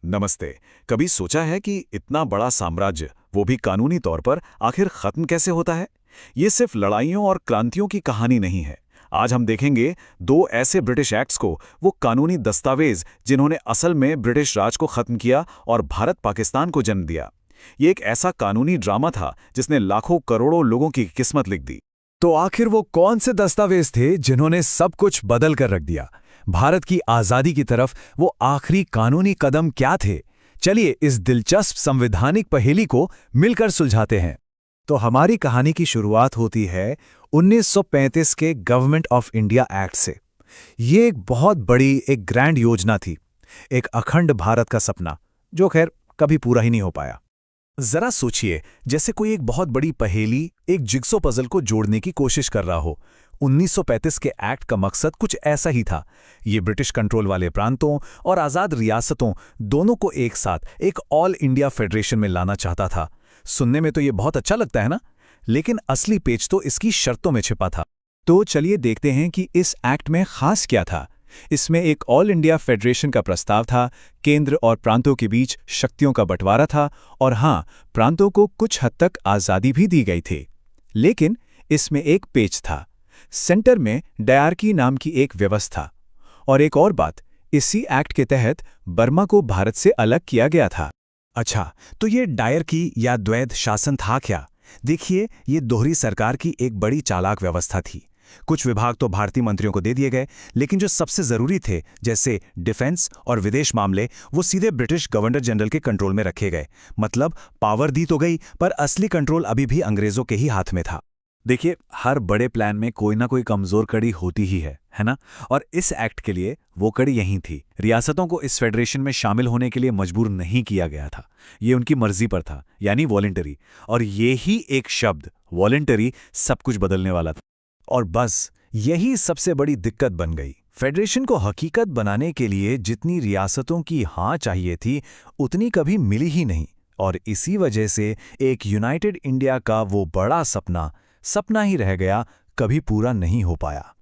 नमस्ते। कभी सोचा है कि इतना बड़ा साम्राज्य, वो भी कानूनी तौर पर, आखिर खत्म कैसे होता है? ये सिर्फ लड़ाइयों और क्रांतियों की कहानी नहीं है। आज हम देखेंगे दो ऐसे ब्रिटिश एक्ट्स को, वो कानूनी दस्तावेज जिन्होंने असल में ब्रिटिश राज को खत्म किया और भारत पाकिस्तान को जन्म दिया। ये एक ऐसा कानूनी ड्रामा था जिसने लाखों करोड़ों लोगों की किस्मत लिख दी। तो आखिर वो कौन से दस्तावेज थे जिन्होंने सब कुछ बदल कर रख दिया? भारत की आजादी की तरफ वो आखिरी कानूनी कदम क्या थे? चलिए इस दिलचस्प संवैधानिक पहेली को मिलकर सुलझाते हैं। तो हमारी कहानी की शुरुआत होती है 1935 के गवर्नमेंट ऑफ इंडिया एक्ट से। ये एक बहुत बड़ी, एक ग्रैंड योजना थी, एक अखंड भारत का सपना, जो खैर कभी पूरा ही नहीं हो पाया। जरा सोचिए, जैसे कोई एक बहुत बड़ी पहेली, एक जिग्सो पजल को जोड़ने की कोशिश कर रहा हो। 1935 के एक्ट का मकसद कुछ ऐसा ही था। ये ब्रिटिश कंट्रोल वाले प्रांतों और आज़ाद रियासतों दोनों को एक साथ एक ऑल इंडिया फेडरेशन में लाना चाहता था। सुनने में तो ये बहुत अच्छा लगता है ना, लेकिन असली पेच तो इसकी शर्तों में छिपा था। तो चलिए देखते हैं कि इस एक्ट में खास क्या था। इसमें एक ऑल इंडिया फेडरेशन का प्रस्ताव था, केंद्र और प्रांतों के बीच शक्तियों का बंटवारा था, और हाँ, प्रांतों को कुछ हद तक आज़ादी भी दी गई थी। लेकिन इसमें एक पेच था। सेंटर में डायरकी नाम की एक व्यवस्था। और एक और बात, इसी एक्ट के तहत बर्मा को भारत से अलग किया गया था। अच्छा, तो ये डायरकी या द्वैध शासन था क्या? देखिए, ये दोहरी सरकार की एक बड़ी चालाक व्यवस्था थी। कुछ विभाग तो भारतीय मंत्रियों को दे दिए गए, लेकिन जो सबसे जरूरी थे, जैसे डिफेंस और विदेश मामले, वो सीधे ब्रिटिश गवर्नर जनरल के कंट्रोल में रखे गए। मतलब पावर दी तो गई, पर असली कंट्रोल अभी भी अंग्रेजों के ही हाथ में था। देखिए, हर बड़े प्लान में कोई ना कोई कमजोर कड़ी होती ही है ना? और इस एक्ट के लिए वो कड़ी यही थी। रियासतों को इस फेडरेशन में शामिल होने के लिए मजबूर नहीं किया गया था। ये उनकी मर्जी पर था, यानी वॉलंटरी। और ये ही एक शब्द, वॉलंटरी, सब कुछ बदलने वाला था। और बस यही सबसे बड़ी दिक्कत बन गई। फेडरेशन को हकीकत बनाने के लिए जितनी रियासतों की हाँ चाहिए थी, उतनी कभी मिली ही नहीं। और इसी वजह से एक यूनाइटेड इंडिया का वो बड़ा सपना ही रह गया, कभी पूरा नहीं हो पाया।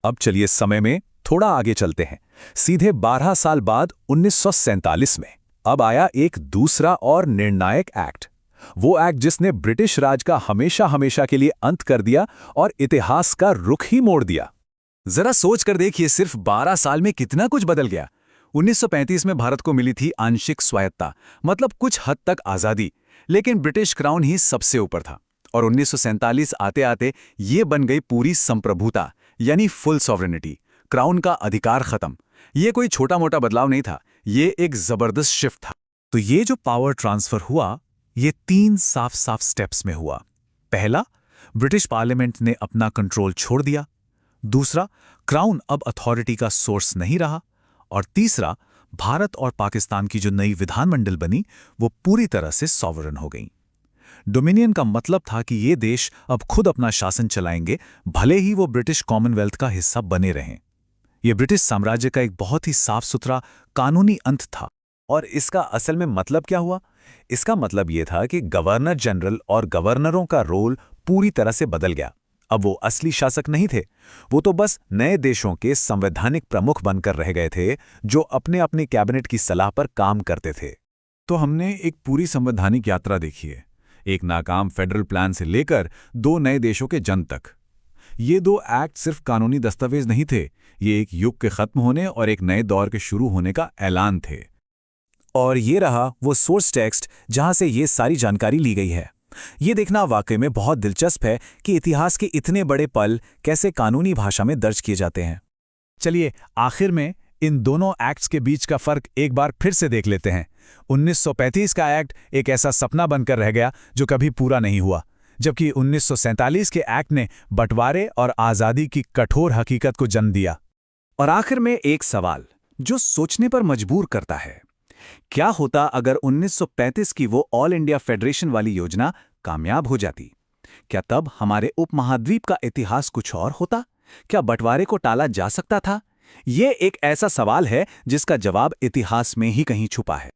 अब चलिए समय में थोड़ा आगे चलते हैं। सीधे 12 साल बाद 1947 में अब आया एक दूसरा और निर्णायक एक्ट। वो एक्ट जिसने ब्रिटिश राज का हमेशा के लिए अंत कर दिया और इतिहास का रुख ही मोड़ दिया। जरा सोच कर देखिए, सिर्फ 12 साल में कितना कुछ बदल गया। 1935 में भारत को मिली थी आंशिक स्वायत्तता, मतलब कुछ हद तक आजादी, लेकिन ब्रिटिश क्राउन ही सबसे ऊपर था। और 1947 आते आते ये बन गई पूरी संप्रभुता, यानी फुल सॉवरेनिटी। क्राउन का अधिकार खत्म। ये कोई छोटा मोटा बदलाव नहीं था, ये एक जबरदस्त शिफ्ट था। तो ये जो पावर ट्रांसफर हुआ, ये 3 साफ स्टेप्स में हुआ। पहला, ब्रिटिश पार्लियामेंट ने अपना कंट्रोल छोड़ दिया। दूसरा, क्राउन अब अथॉरिटी का सोर्स नहीं रहा। और तीसरा, भारत और पाकिस्तान की जो नई विधानमंडल बनी, वो पूरी तरह से सॉवरेन हो गई। डोमिनियन का मतलब था कि ये देश अब खुद अपना शासन चलाएंगे, भले ही वो ब्रिटिश कॉमनवेल्थ का हिस्सा बने रहें। ये ब्रिटिश साम्राज्य का एक बहुत ही साफ सुथरा कानूनी अंत था। और इसका असल में मतलब क्या हुआ? इसका मतलब यह था कि गवर्नर जनरल और गवर्नरों का रोल पूरी तरह से बदल गया। अब वो असली शासक नहीं थे, वो तो बस नए देशों के संवैधानिक प्रमुख बनकर रह गए थे, जो अपने अपने कैबिनेट की सलाह पर काम करते थे। तो हमने एक पूरी संवैधानिक यात्रा देखी है, एक नाकाम फेडरल प्लान से लेकर 2 नए देशों के जन्म तक। ये 2 एक्ट सिर्फ कानूनी दस्तावेज नहीं थे, ये एक युग के खत्म होने और एक नए दौर के शुरू होने का ऐलान थे। और ये रहा वो सोर्स टेक्स्ट जहां से ये सारी जानकारी ली गई है। ये देखना वाकई में बहुत दिलचस्प है कि इतिहास के इतने बड़े पल कैसे कानूनी भाषा में दर्ज किए जाते हैं। चलिए आखिर में इन दोनों एक्ट्स के बीच का फर्क एक बार फिर से देख लेते हैं। 1935 का एक्ट एक ऐसा सपना बनकर रह गया जो कभी पूरा नहीं हुआ, जबकि 1947 के एक्ट ने बंटवारे और आज़ादी की कठोर हकीकत को जन्म दिया। और आखिर में एक सवाल जो सोचने पर मजबूर करता है, क्या होता अगर 1935 की वो ऑल इंडिया फेडरेशन वाली योजना कामयाब हो जाती? क्या तब हमारे उपमहाद्वीप का इतिहास कुछ और होता? क्या बंटवारे को टाला जा सकता था? ये एक ऐसा सवाल है जिसका जवाब इतिहास में ही कहीं छुपा है।